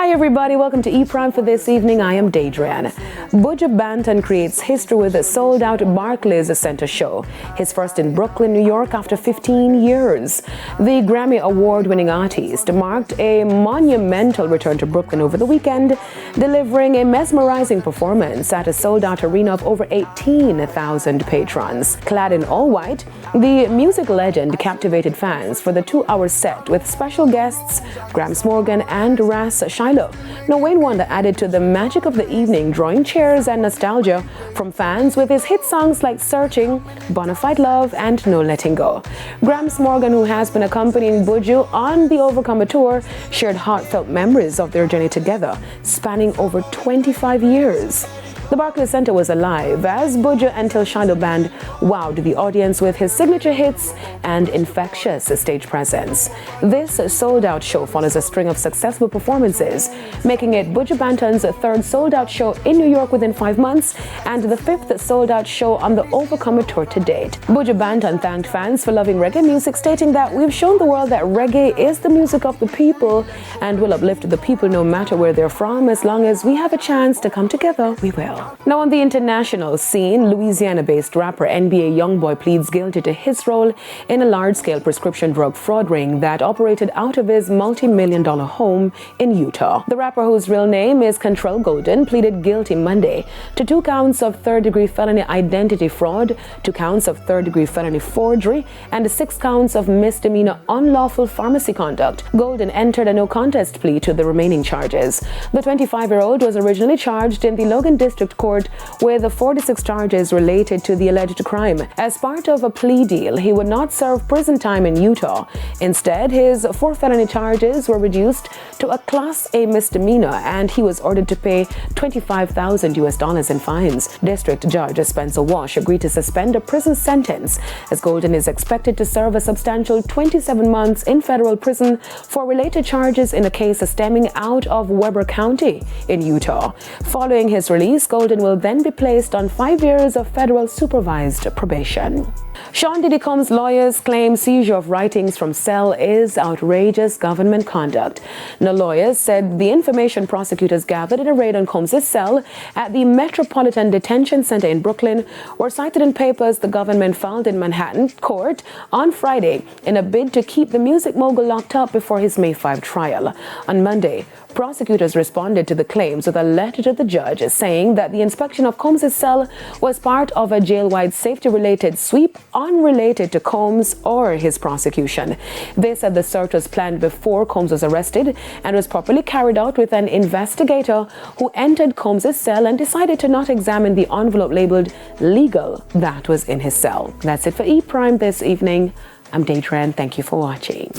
Hi everybody, welcome to E-Prime for this evening. I am Daedrian. Buja Banton creates history with a sold-out Barclays Center show, his first in Brooklyn, New York after 15 years. The Grammy Award-winning artist marked a monumental return to Brooklyn over the weekend, delivering a mesmerizing performance at a sold-out arena of over 18,000 patrons. Clad in all white, the music legend captivated fans for the 2-hour set with special guests Gramps Morgan and Ras Shiloh. Now, Wayne Wonder added to the magic of the evening, drawing cheers and nostalgia from fans with his hit songs like Searching, Bonafide Love, and No Letting Go. Gramps Morgan, who has been accompanying Buju on the Overcomer tour, shared heartfelt memories of their journey together, spanning over 25 years. The Barclays Center was alive as Buja and Till Shiloh Band wowed the audience with his signature hits and infectious stage presence. This sold-out show follows a string of successful performances, making it Buja Banton's third sold-out show in New York within 5 months and the fifth sold-out show on the Overcomer tour to date. Buja Banton thanked fans for loving reggae music, stating that we've shown the world that reggae is the music of the people and will uplift the people no matter where they're from. As long as we have a chance to come together, we will. Now, on the international scene, Louisiana-based rapper NBA Youngboy pleads guilty to his role in a large-scale prescription drug fraud ring that operated out of his multi-million-dollar home in Utah. The rapper, whose real name is Contrell Golden, pleaded guilty Monday to 2 counts of third-degree felony identity fraud, 2 counts of third-degree felony forgery, and 6 counts of misdemeanor unlawful pharmacy conduct. Golden entered a no-contest plea to the remaining charges. The 25-year-old was originally charged in the Logan District Court with 46 charges related to the alleged crime. As part of a plea deal, he would not serve prison time in Utah. Instead, his 4 felony charges were reduced to a Class A misdemeanor, and he was ordered to pay $25,000 in fines. District Judge Spencer Walsh agreed to suspend a prison sentence, as Golden is expected to serve a substantial 27 months in federal prison for related charges in a case stemming out of Weber County in Utah. Following his release, Golden will then be placed on 5 years of federal supervised probation. Sean Diddy Combs' lawyers claim seizure of writings from cell is outrageous government conduct. The lawyers said the information prosecutors gathered in a raid on Combs' cell at the Metropolitan Detention Center in Brooklyn were cited in papers the government filed in Manhattan court on Friday in a bid to keep the music mogul locked up before his May 5 trial. On Monday, prosecutors responded to the claims with a letter to the judge saying that the inspection of Combs' cell was part of a jail-wide safety-related sweep unrelated to Combs or his prosecution. They said the search was planned before Combs was arrested and was properly carried out with an investigator who entered Combs' cell and decided to not examine the envelope labeled legal that was in his cell. That's it for E-Prime this evening. I'm Daedrian. Thank you for watching.